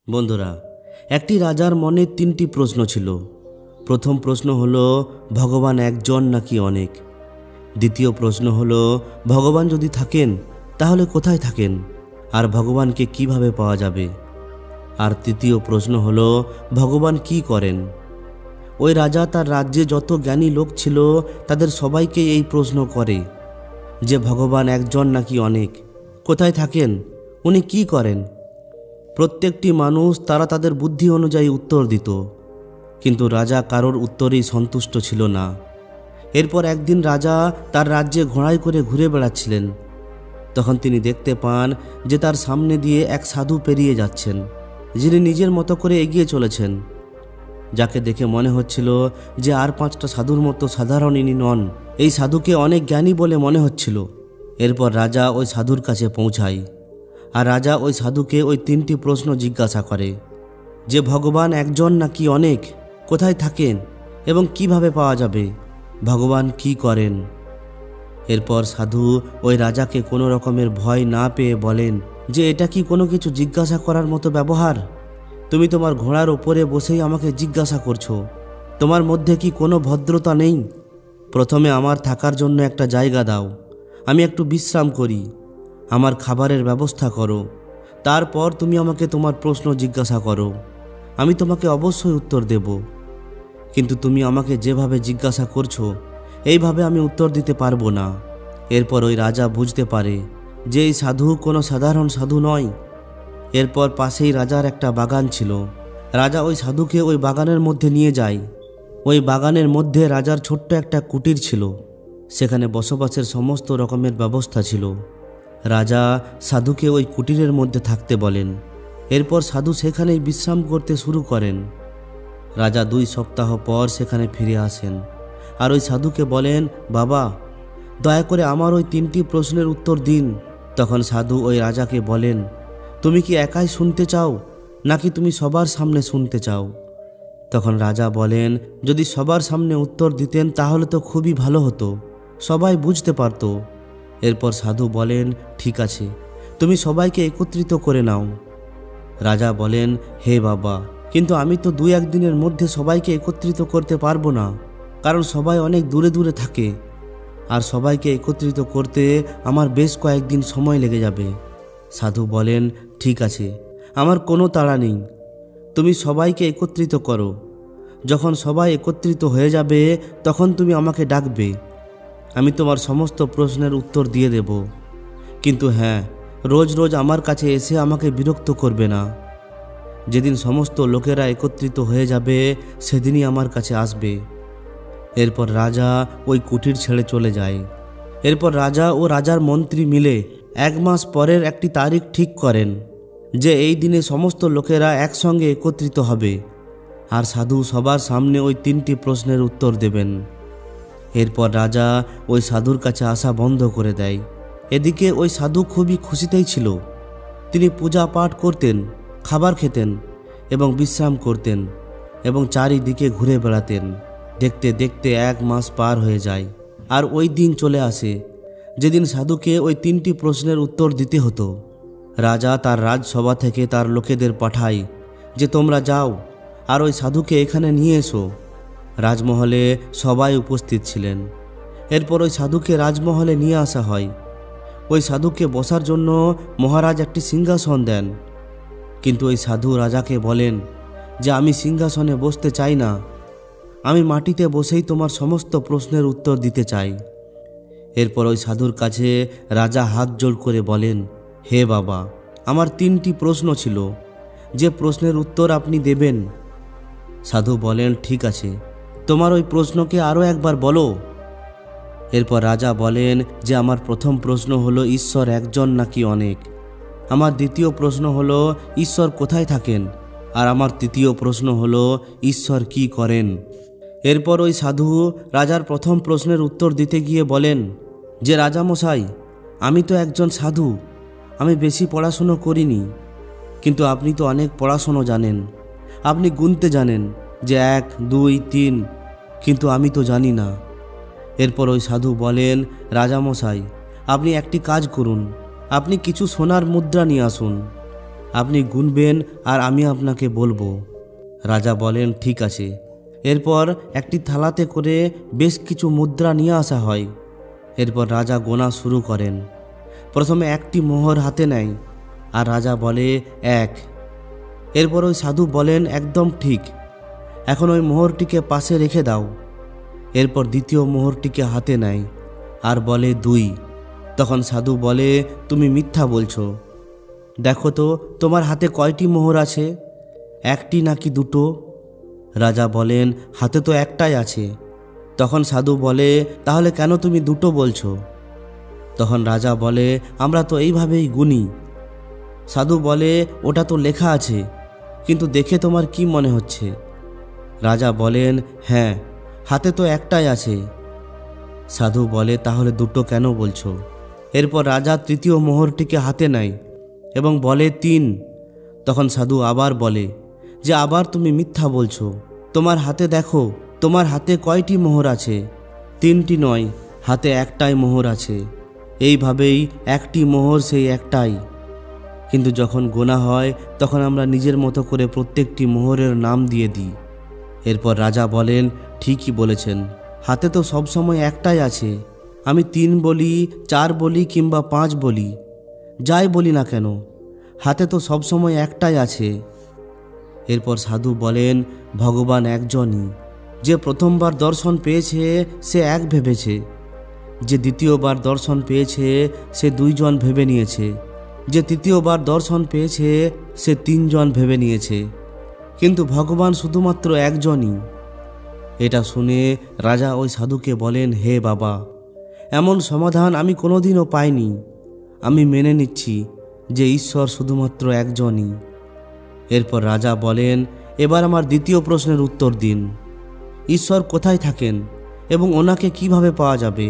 বন্ধুরা, একটি রাজার মনে তিনটি প্রশ্ন ছিল। প্রথম প্রশ্ন হলো, ভগবান একজন নাকি অনেক? দ্বিতীয় প্রশ্ন হলো, ভগবান যদি থাকেন তাহলে কোথায় থাকেন, আর ভগবানকে কিভাবে পাওয়া যাবে? আর তৃতীয় প্রশ্ন হলো, ভগবান কি করেন? ওই রাজা তার রাজ্যে যত জ্ঞানী লোক ছিল তাদের সবাইকে এই প্রশ্ন করে যে ভগবান একজন নাকি অনেক, কোথায় থাকেন, উনি কি করেন? প্রত্যেকটি মানুষ তারা তাদের বুদ্ধি অনুযায়ী উত্তর দিত, কিন্তু রাজা কারোর উত্তরেই সন্তুষ্ট ছিল না। এরপর একদিন রাজা তার রাজ্যে ঘোড়ায় করে ঘুরে বেড়াচ্ছিলেন। তখন তিনি দেখতে পান যে তার সামনে দিয়ে এক সাধু পেরিয়ে যাচ্ছেন, যিনি নিজের মতো করে এগিয়ে চলেছেন, যাকে দেখে মনে হচ্ছিল যে আর পাঁচটা সাধুর মতো সাধারণ ইনি নন। এই সাধুকে অনেক জ্ঞানী বলে মনে হচ্ছিল। এরপর রাজা ওই সাধুর কাছে পৌঁছায়, আর রাজা ওই সাধুকে ওই তিনটি প্রশ্ন জিজ্ঞাসা করে যে ভগবান একজন নাকি অনেক, কোথায় থাকেন এবং কিভাবে পাওয়া যাবে, ভগবান কি করেন? এরপর সাধু ওই রাজাকে কোনো রকমের ভয় না পেয়ে বলেন যে এটা কি কোনো কিছু জিজ্ঞাসা করার মতো ব্যবহার? তুমি তোমার ঘোড়ার ওপরে বসেই আমাকে জিজ্ঞাসা করছো, তোমার মধ্যে কি কোনো ভদ্রতা নেই? প্রথমে আমার থাকার জন্য একটা জায়গা দাও, আমি একটু বিশ্রাম করি, আমার খাবারের ব্যবস্থা করো, তারপর তুমি আমাকে তোমার প্রশ্ন জিজ্ঞাসা করো, আমি তোমাকে অবশ্যই উত্তর দেব। কিন্তু তুমি আমাকে যেভাবে জিজ্ঞাসা করছো এইভাবে আমি উত্তর দিতে পারবো না। এরপর ওই রাজা বুঝতে পারে যে এই সাধু কোনো সাধারণ সাধু নয়। এরপর পাশেই রাজার একটা বাগান ছিল। রাজা ওই সাধুকে ওই বাগানের মধ্যে নিয়ে যায়। ওই বাগানের মধ্যে রাজার ছোট্ট একটা কুটির ছিল, সেখানে বসবাসের সমস্ত রকমের ব্যবস্থা ছিল। রাজা সাধুকে ওই কুটিরের মধ্যে থাকতে বলেন। এরপর সাধু সেখানেই বিশ্রাম করতে শুরু করেন। রাজা 2 সপ্তাহ পর সেখানে ফিরে আসেন, আর ওই সাধুকে বলেন, বাবা, দয়া করে আমার ওই 3টি প্রশ্নের উত্তর দিন। তখন সাধু ওই রাজাকে বলেন, তুমি কি একাই শুনতে চাও নাকি তুমি সবার সামনে শুনতে চাও? তখন রাজা বলেন, যদি সবার সামনে উত্তর দিতেন তাহলে তো খুবই ভালো হতো, সবাই বুঝতে পারত। এরপর সাধু বলেন, ঠিক আছে, তুমি সবাইকে একত্রিত করে নাও। রাজা বলেন, হে বাবা, কিন্তু আমি তো 2-1 দিনের মধ্যে সবাইকে একত্রিত করতে পারবো না, কারণ সবাই অনেক দূরে দূরে থাকে, আর সবাইকে একত্রিত করতে আমার বেশ কয়েকদিন সময় লেগে যাবে। সাধু বলেন, ঠিক আছে, আমার কোনো তাড়া নেই, তুমি সবাইকে একত্রিত করো। যখন সবাই একত্রিত হয়ে যাবে তখন তুমি আমাকে ডাকবে, আমি তোমার সমস্ত প্রশ্নের উত্তর দিয়ে দেব। কিন্তু হ্যাঁ, রোজ রোজ আমার কাছে এসে আমাকে বিরক্ত করবে না। যেদিন সমস্ত লোকেরা একত্রিত হয়ে যাবে সেদিনই আমার কাছে আসবে। এরপর রাজা ওই কুটির ছেড়ে চলে যায়। এরপর রাজা ও রাজার মন্ত্রী মিলে 1 মাস পরের একটি তারিখ ঠিক করেন যে এই দিনে সমস্ত লোকেরা একসঙ্গে একত্রিত হবে, আর সাধু সবার সামনে ওই 3টি প্রশ্নের উত্তর দেবেন। এরপর রাজা ওই সাধুর কাছে আসা বন্ধ করে দেয়। এদিকে ওই সাধু খুবই খুশিতেই ছিল। তিনি পূজা পাঠ করতেন, খাবার খেতেন এবং বিশ্রাম করতেন এবং চারিদিকে ঘুরে বেড়াতেন। দেখতে দেখতে 1 মাস পার হয়ে যায়, আর ওই দিন চলে আসে যেদিন সাধুকে ওই 3টি প্রশ্নের উত্তর দিতে হতো। রাজা তার রাজসভা থেকে তার লোকেদের পাঠায় যে তোমরা যাও আর ওই সাধুকে এখানে নিয়ে এসো। রাজমহলে সবাই উপস্থিত ছিলেন। এরপর ওই সাধুকে রাজমহলে নিয়ে আসা হয়। ওই সাধুকে বসার জন্য মহারাজ একটি সিংহাসন দেন, কিন্তু ওই সাধু রাজাকে বলেন যে আমি সিংহাসনে বসতে চাই না, আমি মাটিতে বসেই তোমার সমস্ত প্রশ্নের উত্তর দিতে চাই। এরপর ওই সাধুর কাছে রাজা হাত জোড় করে বলেন, হে বাবা, আমার 3টি প্রশ্ন ছিল, যে প্রশ্নের উত্তর আপনি দেবেন। সাধু বলেন, ঠিক আছে, তোমার ওই প্রশ্নকে আরও একবার বলো। এরপর রাজা বলেন যে আমার প্রথম প্রশ্ন হলো, ঈশ্বর একজন নাকি অনেক? আমার দ্বিতীয় প্রশ্ন হলো, ঈশ্বর কোথায় থাকেন? আর আমার তৃতীয় প্রশ্ন হলো, ঈশ্বর কি করেন? এরপর ওই সাধু রাজার প্রথম প্রশ্নের উত্তর দিতে গিয়ে বলেন যে রাজামশাই, আমি তো একজন সাধু, আমি বেশি পড়াশুনো করিনি, কিন্তু আপনি তো অনেক পড়াশুনো জানেন, আপনি গুনতে জানেন যে 1, 2, 3, কিন্তু আমি তো জানি না। এরপর ওই সাধু বলেন, রাজামশাই, আপনি একটি কাজ করুন, আপনি কিছু সোনার মুদ্রা নিয়ে আসুন, আপনি গুনবেন আর আমি আপনাকে বলবো। রাজা বলেন ঠিক আছে। এরপর একটি থালাতে করে বেশ কিছু মুদ্রা নিয়ে আসা হয়। এরপর রাজা গোনা শুরু করেন। প্রথমে একটি মোহর হাতে নেয় আর রাজা বলে 1। এরপর ওই সাধু বলেন একদম ঠিক, এখন ওই মোহরটিকে পাশে রেখে দাও। এরপর দ্বিতীয় মোহরটিকে হাতে নেয় আর বলে 2। তখন সাধু বলে তুমি মিথ্যা বলছো, দেখো তো তোমার হাতে কয়টি মোহর আছে, একটি নাকি দুটো? রাজা বলেন হাতে তো একটাই আছে। তখন সাধু বলে তাহলে কেন তুমি দুটো বলছো? তখন রাজা বলে আমরা তো এইভাবেই গুনি। সাধু বলে ওটা তো লেখা আছে, কিন্তু দেখে তোমার কি মনে হচ্ছে? রাজা বলেন হ্যাঁ, হাতে তো একটাই আছে। সাধু বলে তাহলে দুটো কেন বলছো? এরপর রাজা তৃতীয় মোহরটিকে হাতে নেয় এবং বলে 3। তখন সাধু আবার বলে যে আবার তুমি মিথ্যা বলছো, তোমার হাতে দেখো, তোমার হাতে কয়টি মোহর আছে? 3টি নয়, হাতে একটাই মোহর আছে। এইভাবেই একটি মোহর সেই একটাই। কিন্তু যখন গোনা হয় তখন আমরা নিজের মতো করে প্রত্যেকটি মোহরের নাম দিয়ে দিই। এরপর রাজা বলেন ঠিকই বলেছেন, হাতে তো সবসময় একটাই আছে। আমি 3 বলি, 4 বলি কিংবা 5 বলি, যাই বলি না কেন, হাতে তো সবসময় একটাই আছে। এরপর সাধু বলেন ভগবান একজনই। যে প্রথমবার দর্শন পেয়েছে সে এক ভেবেছে, যে দ্বিতীয়বার দর্শন পেয়েছে সে 2 জন ভেবে নিয়েছে, যে তৃতীয়বার দর্শন পেয়েছে সে 3 জন ভেবে নিয়েছে, কিন্তু ভগবান শুধুমাত্র একজনই। এটা শুনে রাজা ওই সাধুকে বলেন হে বাবা, এমন সমাধান আমি কোনোদিনও পাইনি। আমি মেনে নিচ্ছি যে ঈশ্বর শুধুমাত্র একজনই। এরপর রাজা বলেন এবার আমার দ্বিতীয় প্রশ্নের উত্তর দিন। ঈশ্বর কোথায় থাকেন এবং ওনাকে কিভাবে পাওয়া যাবে?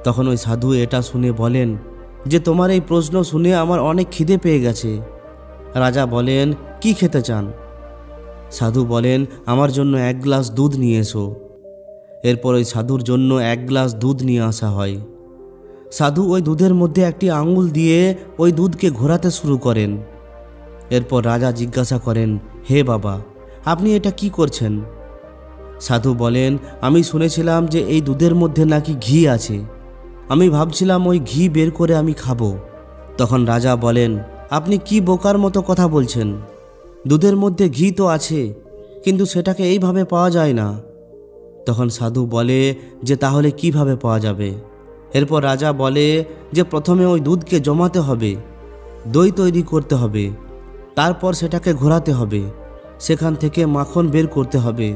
তখন ওই সাধু এটা শুনে বলেন যে তোমার এই প্রশ্ন শুনে আমার অনেক খিদে পেয়ে গেছে। রাজা বলেন কি খেতে চান? সাধু বলেন আমার জন্য 1 গ্লাস দুধ নিয়ে এসো। এরপর ওই সাধুর জন্য 1 গ্লাস দুধ নিয়ে আসা হয়। সাধু ওই দুধের মধ্যে একটি আঙুল দিয়ে ওই দুধকে ঘোরাতে শুরু করেন। এরপর রাজা জিজ্ঞাসা করেন হে বাবা, আপনি এটা কি করছেন? সাধু বলেন আমি শুনেছিলাম যে এই দুধের মধ্যে নাকি ঘি আছে, আমি ভাবছিলাম ওই ঘি বের করে আমি খাবো। তখন রাজা বলেন আপনি কি বোকার মতো কথা বলছেন, দুধের মধ্যে ঘি তো আছে, কিন্তু সেটাকে এইভাবে পাওয়া যায় না। তখন সাধু বলে যে তাহলে কিভাবে পাওয়া যাবে? এরপর রাজা বলে যে প্রথমে ওই দুধকে জমাতে হবে, দই তৈরি করতে হবে, তারপর সেটাকে ঘোরাতে হবে, সেখান থেকে মাখন বের করতে হবে,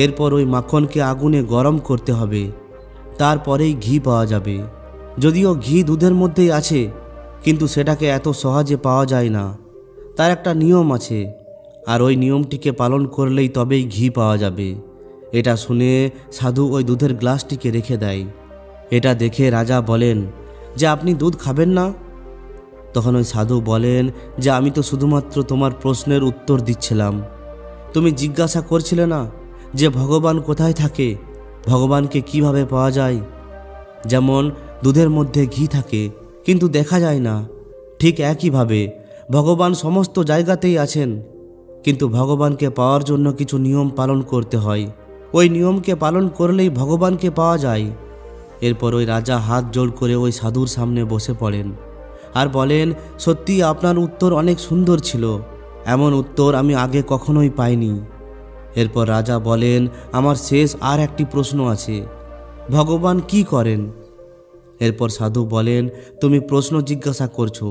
এরপর ওই মাখনকে আগুনে গরম করতে হবে, তারপরেই ঘি পাওয়া যাবে। যদিও ঘি দুধের মধ্যেই আছে, কিন্তু সেটাকে এত সহজে পাওয়া যায় না, তার একটা নিয়ম আছে, আর ওই নিয়মটিকে পালন করলেই তবেই ঘি পাওয়া যাবে। এটা শুনে সাধু ওই দুধের গ্লাসটিকে রেখে দেয়। এটা দেখে রাজা বলেন যে আপনি দুধ খাবেন না? তখন ওই সাধু বলেন যে আমি তো শুধুমাত্র তোমার প্রশ্নের উত্তর দিচ্ছিলাম। তুমি জিজ্ঞাসা করছিলে না যে ভগবান কোথায় থাকে, ভগবানকে কিভাবে পাওয়া যায়? যেমন দুধের মধ্যে ঘি থাকে কিন্তু দেখা যায় না, ঠিক একইভাবে ভগবান সমস্ত জায়গাতেই আছেন, কিন্তু ভগবানকে পাওয়ার জন্য কিছু নিয়ম পালন করতে হয়। ওই নিয়মকে পালন করলেই ভগবানকে পাওয়া যায়। এরপর ওই রাজা হাত জোড় করে ওই সাধুর সামনে বসে পড়েন আর বলেন সত্যি আপনার উত্তর অনেক সুন্দর ছিল, এমন উত্তর আমি আগে কখনোই পাইনি। এরপর রাজা বলেন আমার শেষ আর একটি প্রশ্ন আছে, ভগবান কি করেন? এরপর সাধু বলেন তুমি প্রশ্ন জিজ্ঞাসা করছো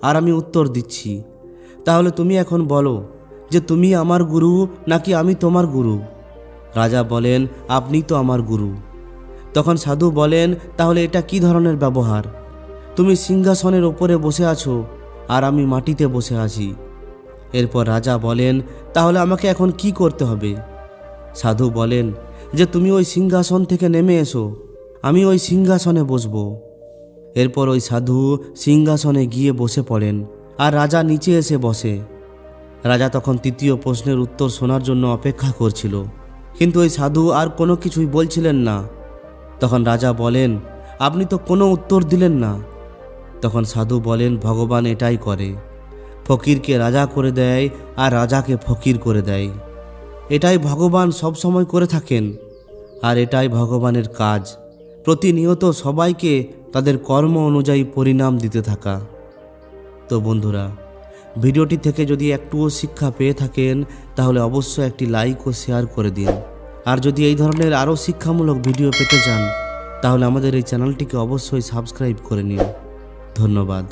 আর আমি উত্তর দিচ্ছি, তাহলে তুমি এখন বলো যে তুমি আমার গুরু নাকি আমি তোমার গুরু? রাজা বলেন আপনি তো আমার গুরু। তখন সাধু বলেন তাহলে এটা কি ধরনের ব্যবহার? তুমি সিংহাসনের ওপরে বসে আছো আর আমি মাটিতে বসে আছি। এরপর রাজা বলেন তাহলে আমাকে এখন কি করতে হবে? সাধু বলেন যে তুমি ওই সিংহাসন থেকে নেমে এসো, আমি ওই সিংহাসনে বসবো। এরপর ওই সাধু সিংহাসনে গিয়ে বসে পড়েন আর রাজা নিচে এসে বসে। রাজা তখন তৃতীয় প্রশ্নের উত্তর শোনার জন্য অপেক্ষা করছিল, কিন্তু ওই সাধু আর কোনো কিছুই বলছিলেন না। তখন রাজা বলেন আপনি তো কোনো উত্তর দিলেন না। তখন সাধু বলেন ভগবান এটাই করে, ফকিরকে রাজা করে দেয় আর রাজাকে ফকির করে দেয়। এটাই ভগবান সব সময় করে থাকেন, আর এটাই ভগবানের কাজ, প্রতিনিয়ত সবাইকে তাদের কর্ম অনুযায়ী পরিণাম দিতে থাকা। তো বন্ধুরা, ভিডিওটি থেকে যদি একটুও শিক্ষা পেয়ে থাকেন তাহলে অবশ্যই একটি লাইক ও শেয়ার করে দিন। আর যদি এই ধরনের আরও শিক্ষামূলক ভিডিও পেতে চান তাহলে আমাদের এই চ্যানেলটিকে অবশ্যই সাবস্ক্রাইব করে নিন। ধন্যবাদ।